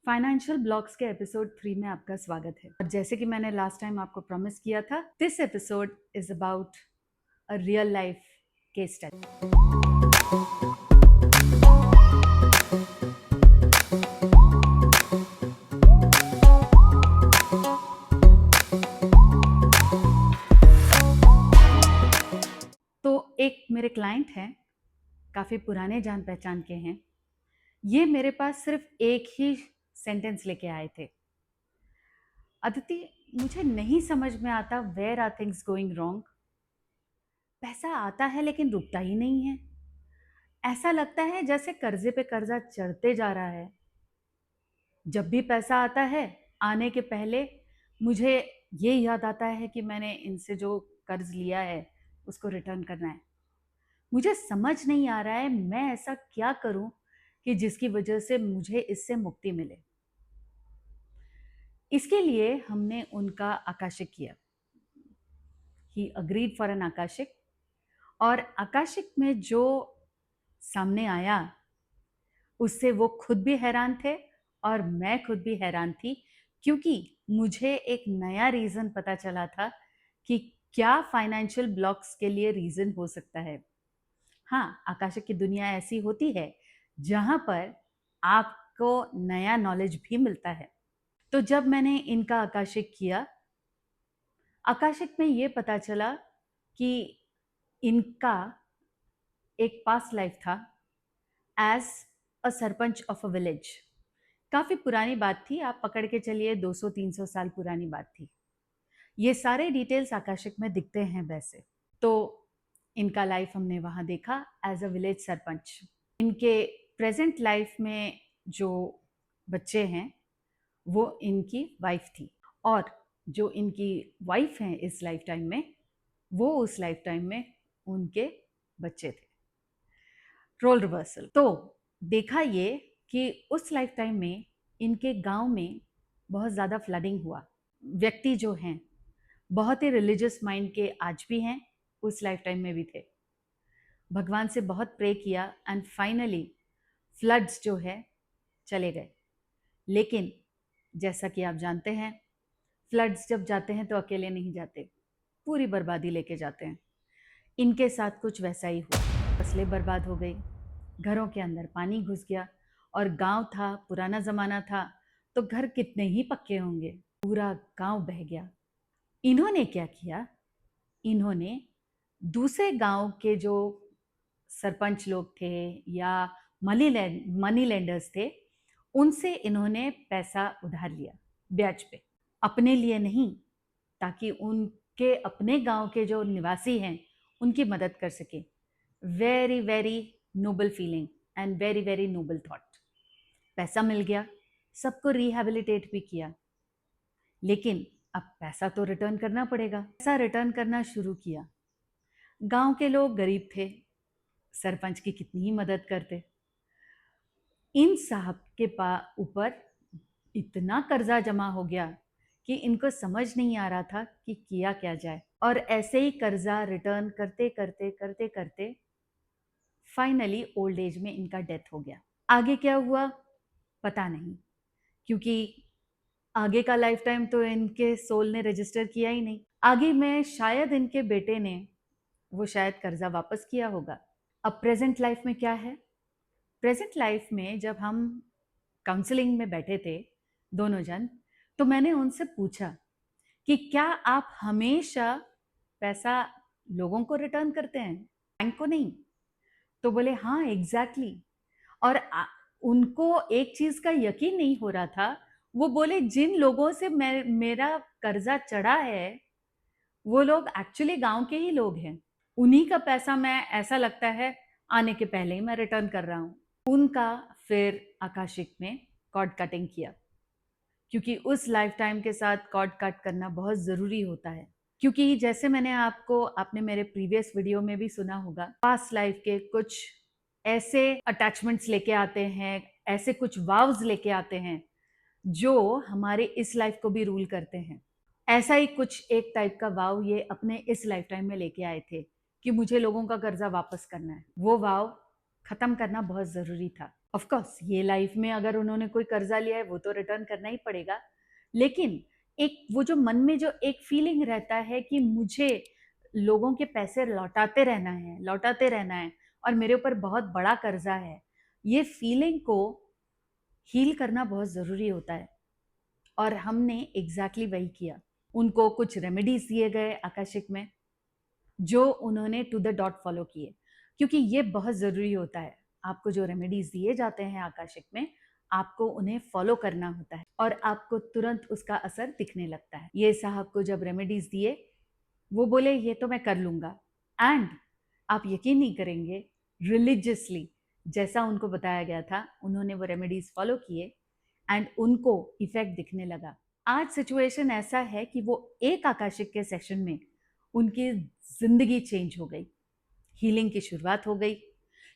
Financial blogs के episode 3 में आपका स्वागत है। और जैसे कि मैंने लास्ट टाइम आपको प्रॉमिस किया था, this episode is about a real life case study. तो एक मेरे क्लाइंट हैं, काफ़ी पुराने जान पहचान के हैं। ये मेरे पास सिर्फ एक ही सेंटेंस लेके आए थे, अदिति मुझे नहीं समझ में आता, where are things going wrong. पैसा आता है लेकिन रुकता ही नहीं है। ऐसा लगता है जैसे कर्जे पे कर्जा चढ़ते जा रहा है। जब भी पैसा आता है, आने के पहले मुझे ये याद आता है कि मैंने इनसे जो कर्ज लिया है उसको रिटर्न करना है। मुझे समझ नहीं आ रहा है मैं ऐसा क्या करूं कि जिसकी वजह से मुझे इससे मुक्ति मिले। इसके लिए हमने उनका आकाशिक किया। He agreed for an akashic. और आकाशिक में जो सामने आया उससे वो खुद भी हैरान थे और मैं खुद भी हैरान थी, क्योंकि मुझे एक नया रीज़न पता चला था कि क्या फाइनेंशियल ब्लॉक्स के लिए रीज़न हो सकता है। हाँ, आकाशिक की दुनिया ऐसी होती है जहाँ पर आपको नया नॉलेज भी मिलता है। तो जब मैंने इनका आकाशिक किया, आकाशिक में ये पता चला कि इनका एक पास्ट लाइफ था as a sarpanch of a village. काफ़ी पुरानी बात थी, आप पकड़ के चलिए 200-300 साल पुरानी बात थी। ये सारे डिटेल्स आकाशिक में दिखते हैं वैसे। तो इनका लाइफ हमने वहाँ देखा एज अ विलेज सरपंच। इनके प्रेजेंट लाइफ में जो बच्चे हैं वो इनकी वाइफ थी, और जो इनकी वाइफ हैं इस लाइफ टाइम में, वो उस लाइफ टाइम में उनके बच्चे थे। Role reversal. तो देखा ये कि उस लाइफ टाइम में इनके गांव में बहुत ज़्यादा फ्लडिंग हुआ। व्यक्ति जो हैं बहुत ही रिलीजियस माइंड के आज भी हैं, उस लाइफ टाइम में भी थे। भगवान से बहुत प्रे किया एंड फाइनली फ्लड्स जो है चले गए। लेकिन जैसा कि आप जानते हैं, फ्लड्स जब जाते हैं तो अकेले नहीं जाते, पूरी बर्बादी लेके जाते हैं। इनके साथ कुछ वैसा ही हुआ। फसलें बर्बाद हो गई, घरों के अंदर पानी घुस गया, और गांव था, पुराना ज़माना था, तो घर कितने ही पक्के होंगे, पूरा गांव बह गया। इन्होंने क्या किया, इन्होंने दूसरे गांव के जो सरपंच लोग थे या मनी लेंडर्स थे, उनसे इन्होंने पैसा उधार लिया ब्याज पे, अपने लिए नहीं, ताकि उनके अपने गांव के जो निवासी हैं उनकी मदद कर सके। Very very noble feeling and very very noble thought. पैसा मिल गया, सबको रिहैबिलिटेट भी किया, लेकिन अब पैसा तो रिटर्न करना पड़ेगा। पैसा रिटर्न करना शुरू किया। गांव के लोग गरीब थे, सरपंच की कितनी ही मदद करते। इन साहब के ऊपर इतना कर्जा जमा हो गया कि इनको समझ नहीं आ रहा था कि किया क्या जाए। और ऐसे ही कर्जा रिटर्न करते करते करते करते फाइनली ओल्ड एज में इनका डेथ हो गया। आगे क्या हुआ पता नहीं, क्योंकि आगे का लाइफ टाइम तो इनके सोल ने रजिस्टर किया ही नहीं। आगे में शायद इनके बेटे ने वो शायद कर्जा वापस किया होगा। अब प्रेजेंट लाइफ में क्या है, प्रेजेंट लाइफ में जब हम काउंसलिंग में बैठे थे दोनों जन, तो मैंने उनसे पूछा कि क्या आप हमेशा पैसा लोगों को रिटर्न करते हैं, बैंक को नहीं? तो बोले हाँ एग्जैक्टली। और उनको एक चीज का यकीन नहीं हो रहा था। वो बोले जिन लोगों से मेरा कर्जा चढ़ा है वो लोग एक्चुअली गांव के ही लोग हैं, उन्हीं का पैसा मैं ऐसा लगता है आने के पहले ही मैं रिटर्न कर रहा हूं। उनका फिर आकाशिक में कॉर्ड कटिंग किया, क्योंकि उस लाइफ टाइम के साथ कॉर्ड कट करना बहुत ज़रूरी होता है। क्योंकि जैसे आपने मेरे प्रीवियस वीडियो में भी सुना होगा, पास्ट लाइफ के कुछ ऐसे अटैचमेंट्स लेके आते हैं, ऐसे कुछ वाव्स लेके आते हैं जो हमारे इस लाइफ को भी रूल करते हैं। ऐसा ही कुछ एक टाइप का वाव ये अपने इस लाइफ टाइम में लेके आए थे कि मुझे लोगों का कर्जा वापस करना है। वो वाव खत्म करना बहुत ज़रूरी था। ऑफ कोर्स ये लाइफ में अगर उन्होंने कोई कर्जा लिया है वो तो रिटर्न करना ही पड़ेगा, लेकिन एक वो जो मन में जो एक फीलिंग रहता है कि मुझे लोगों के पैसे लौटाते रहना है और मेरे ऊपर बहुत बड़ा कर्जा है, ये फीलिंग को हील करना बहुत ज़रूरी होता है। और हमने एग्जैक्टली वही किया। उनको कुछ रेमेडीज दिए गए आकाशिक में, जो उन्होंने टू द डॉट फॉलो किए, क्योंकि ये बहुत ज़रूरी होता है। आपको जो रेमेडीज दिए जाते हैं आकाशिक में, आपको उन्हें फॉलो करना होता है और आपको तुरंत उसका असर दिखने लगता है। ये साहब को जब रेमेडीज दिए, वो बोले ये तो मैं कर लूँगा, एंड आप यकीन नहीं करेंगे, रिलीजियसली जैसा उनको बताया गया था उन्होंने वो रेमेडीज फॉलो किए एंड उनको इफेक्ट दिखने लगा। आज सिचुएशन ऐसा है कि वो एक आकाशिक के सेशन में उनकी जिंदगी चेंज हो गई, हीलिंग की शुरुआत हो गई।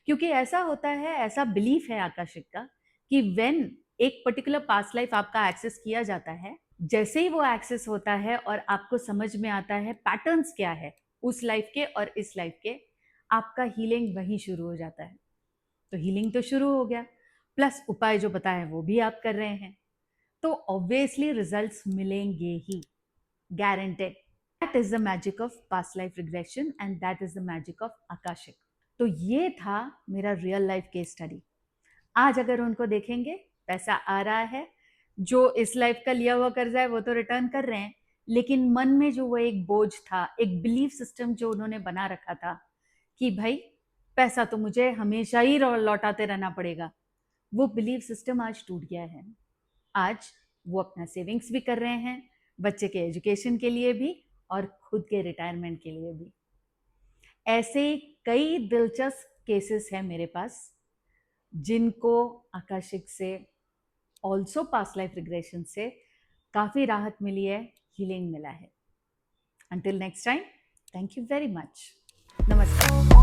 क्योंकि ऐसा होता है, ऐसा बिलीफ है आकाशिक का कि व्हेन एक पर्टिकुलर पास्ट लाइफ आपका एक्सेस किया जाता है, जैसे ही वो एक्सेस होता है और आपको समझ में आता है पैटर्न्स क्या है उस लाइफ के और इस लाइफ के, आपका हीलिंग वहीं शुरू हो जाता है। तो हीलिंग तो शुरू हो गया, प्लस उपाय जो बताए वो भी आप कर रहे हैं, तो ऑब्वियसली रिजल्ट्स मिलेंगे ही, guaranteed. That is the magic of past life regression and that is the magic of Akashic. तो ये था मेरा रियल लाइफ केस स्टडी। आज अगर उनको देखेंगे, पैसा आ रहा है, जो इस लाइफ का लिया हुआ कर्जा है वो तो रिटर्न कर रहे हैं, लेकिन मन में जो वो एक बोझ था, एक बिलीफ सिस्टम जो उन्होंने बना रखा था कि भाई पैसा तो मुझे हमेशा ही लौटाते रहना पड़ेगा, वो बिलीफ सिस्टम आज टूट गया है। आज वो अपना सेविंग्स भी कर रहे हैं, बच्चे के एजुकेशन के लिए भी और खुद के रिटायरमेंट के लिए भी। ऐसे कई दिलचस्प केसेस हैं मेरे पास जिनको आकाशिक से, ऑल्सो पास्ट लाइफ रिग्रेशन से काफ़ी राहत मिली है, हीलिंग मिला है। Until next time, thank you very much. Namaskar.